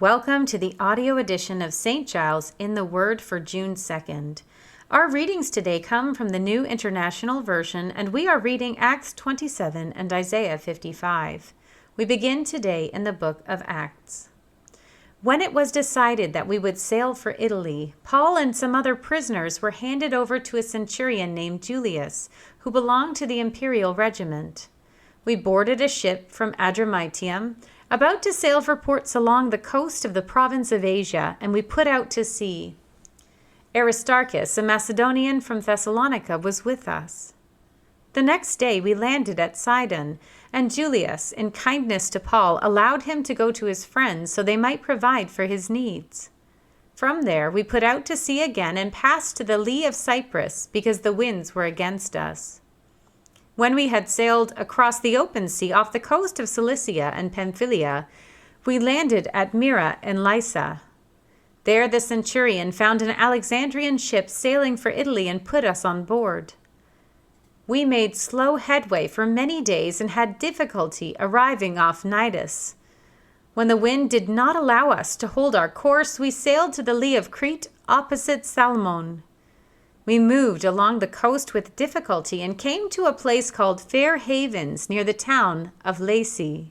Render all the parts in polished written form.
Welcome to the audio edition of St. Giles in the Word for June 2nd. Our readings today come from the New International Version, and we are reading Acts 27 and Isaiah 55. We begin today in the book of Acts. When it was decided that we would sail for Italy, Paul and some other prisoners were handed over to a centurion named Julius, who belonged to the imperial regiment. We boarded a ship from Adramyttium, about to sail for ports along the coast of the province of Asia, and we put out to sea. Aristarchus, a Macedonian from Thessalonica, was with us. The next day we landed at Sidon, and Julius, in kindness to Paul, allowed him to go to his friends so they might provide for his needs. From there we put out to sea again and passed to the lee of Cyprus, because the winds were against us. When we had sailed across the open sea off the coast of Cilicia and Pamphylia, we landed at Myra in Lycia. There the centurion found an Alexandrian ship sailing for Italy and put us on board. We made slow headway for many days and had difficulty arriving off Cnidus. When the wind did not allow us to hold our course, we sailed to the lee of Crete opposite Salmon. We moved along the coast with difficulty and came to a place called Fair Havens near the town of Lasea.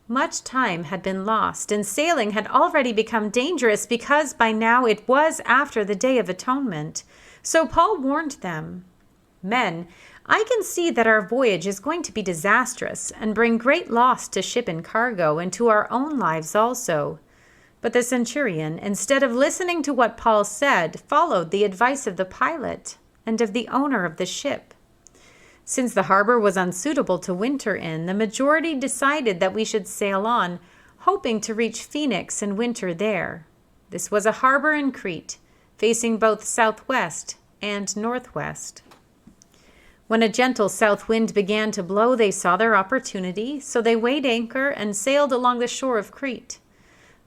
Much time had been lost, and sailing had already become dangerous because by now it was after the Day of Atonement. So Paul warned them, "Men, I can see that our voyage is going to be disastrous and bring great loss to ship and cargo and to our own lives also." But the centurion, instead of listening to what Paul said, followed the advice of the pilot and of the owner of the ship. Since the harbor was unsuitable to winter in, the majority decided that we should sail on, hoping to reach Phoenix and winter there. This was a harbor in Crete, facing both southwest and northwest. When a gentle south wind began to blow, they saw their opportunity, so they weighed anchor and sailed along the shore of Crete.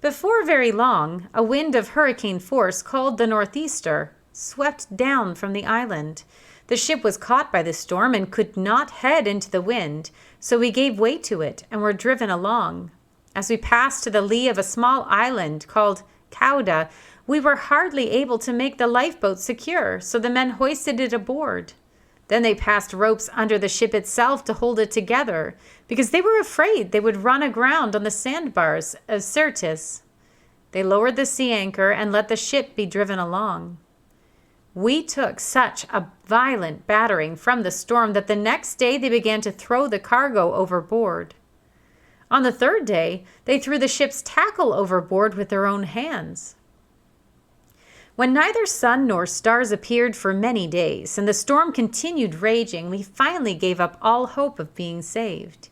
Before very long, a wind of hurricane force called the northeaster swept down from the island. The ship was caught by the storm and could not head into the wind, so we gave way to it and were driven along. As we passed to the lee of a small island called Cauda, we were hardly able to make the lifeboat secure, so the men hoisted it aboard. Then they passed ropes under the ship itself to hold it together, because they were afraid they would run aground on the sandbars of Syrtis. They lowered the sea anchor and let the ship be driven along. We took such a violent battering from the storm that the next day they began to throw the cargo overboard. On the third day, they threw the ship's tackle overboard with their own hands. When neither sun nor stars appeared for many days, and the storm continued raging, we finally gave up all hope of being saved.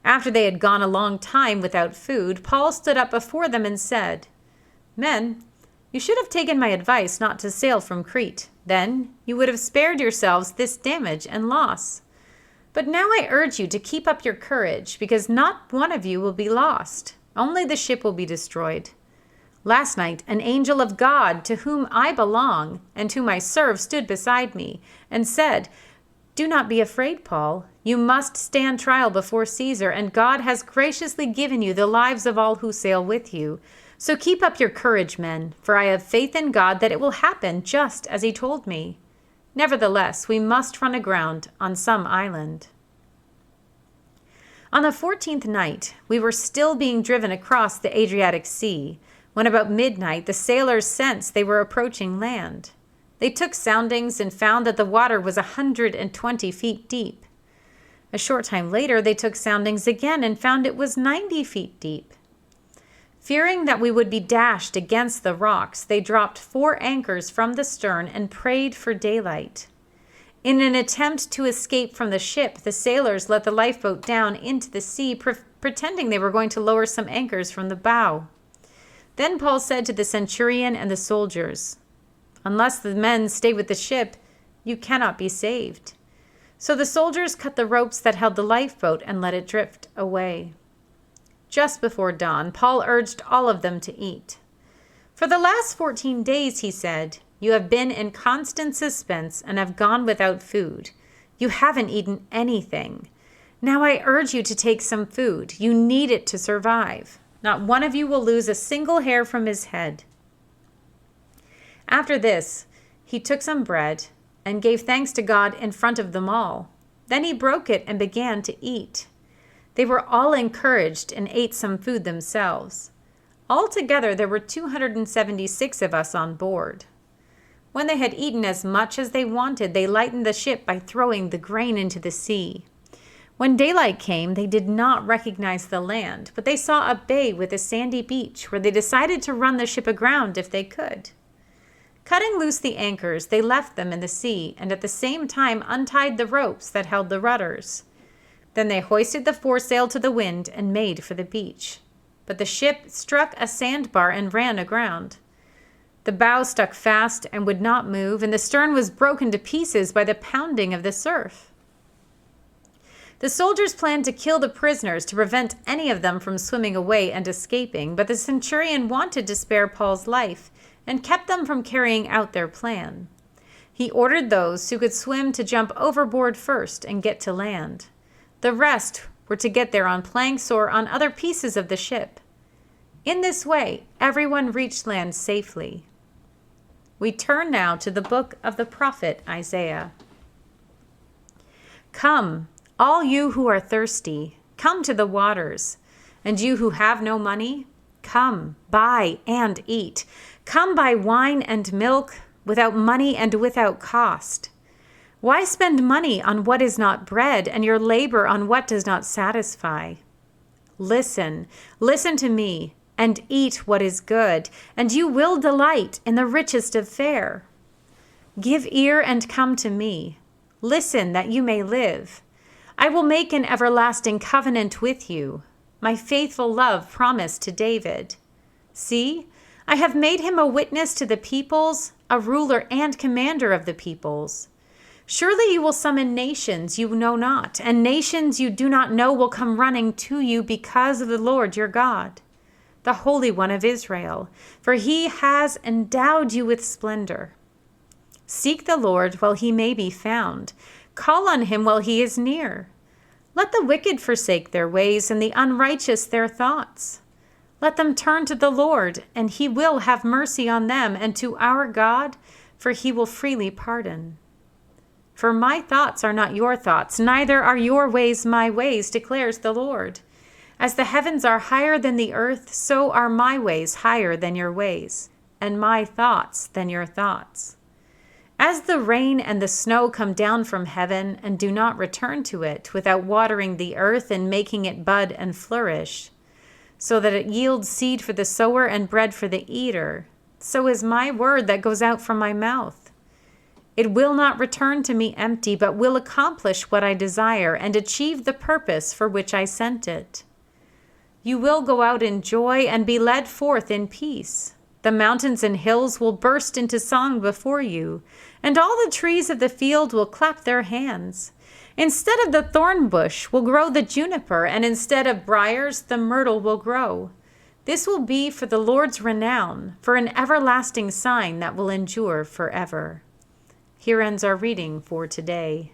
After they had gone a long time without food, Paul stood up before them and said, "Men, you should have taken my advice not to sail from Crete. Then you would have spared yourselves this damage and loss. But now I urge you to keep up your courage, because not one of you will be lost. Only the ship will be destroyed. Last night, an angel of God, to whom I belong and whom I serve, stood beside me and said, 'Do not be afraid, Paul. You must stand trial before Caesar, and God has graciously given you the lives of all who sail with you. So keep up your courage, men, for I have faith in God that it will happen just as he told me. Nevertheless, we must run aground on some island.' On the 14th night, we were still being driven across the Adriatic Sea, when about midnight the sailors sensed they were approaching land. They took soundings and found that the water was 120 feet deep. A short time later they took soundings again and found it was 90 feet deep. Fearing that we would be dashed against the rocks, they dropped 4 anchors from the stern and prayed for daylight. In an attempt to escape from the ship, the sailors let the lifeboat down into the sea, pretending they were going to lower some anchors from the bow. Then Paul said to the centurion and the soldiers, 'Unless the men stay with the ship, you cannot be saved.' So the soldiers cut the ropes that held the lifeboat and let it drift away. Just before dawn, Paul urged all of them to eat. 'For the last 14 days, he said, you have been in constant suspense and have gone without food. You haven't eaten anything. Now I urge you to take some food. You need it to survive. Not one of you will lose a single hair from his head." After this, he took some bread and gave thanks to God in front of them all. Then he broke it and began to eat. They were all encouraged and ate some food themselves. Altogether, there were 276 of us on board. When they had eaten as much as they wanted, they lightened the ship by throwing the grain into the sea. When daylight came, they did not recognize the land, but they saw a bay with a sandy beach where they decided to run the ship aground if they could. Cutting loose the anchors, they left them in the sea and at the same time untied the ropes that held the rudders. Then they hoisted the foresail to the wind and made for the beach. But the ship struck a sandbar and ran aground. The bow stuck fast and would not move, and the stern was broken to pieces by the pounding of the surf. The soldiers planned to kill the prisoners to prevent any of them from swimming away and escaping, but the centurion wanted to spare Paul's life and kept them from carrying out their plan. He ordered those who could swim to jump overboard first and get to land. The rest were to get there on planks or on other pieces of the ship. In this way, everyone reached land safely. We turn now to the book of the prophet Isaiah. "Come, all you who are thirsty, come to the waters. And you who have no money, come, buy and eat. Come buy wine and milk without money and without cost. Why spend money on what is not bread and your labor on what does not satisfy? Listen to me, and eat what is good, and you will delight in the richest of fare. Give ear and come to me. Listen that you may live. I will make an everlasting covenant with you, my faithful love promised to David. See, I have made him a witness to the peoples, a ruler and commander of the peoples. Surely you will summon nations you know not, and nations you do not know will come running to you because of the Lord your God, the Holy One of Israel, for he has endowed you with splendor. Seek the Lord while he may be found. Call on him while he is near. Let the wicked forsake their ways and the unrighteous their thoughts. Let them turn to the Lord, and he will have mercy on them, and to our God, for he will freely pardon. For my thoughts are not your thoughts, neither are your ways my ways, declares the Lord. As the heavens are higher than the earth, so are my ways higher than your ways, and my thoughts than your thoughts. As the rain and the snow come down from heaven and do not return to it without watering the earth and making it bud and flourish, so that it yields seed for the sower and bread for the eater, so is my word that goes out from my mouth. It will not return to me empty, but will accomplish what I desire and achieve the purpose for which I sent it. You will go out in joy and be led forth in peace. The mountains and hills will burst into song before you, and all the trees of the field will clap their hands. Instead of the thorn bush will grow the juniper, and instead of briars the myrtle will grow. This will be for the Lord's renown, for an everlasting sign that will endure forever." Here ends our reading for today.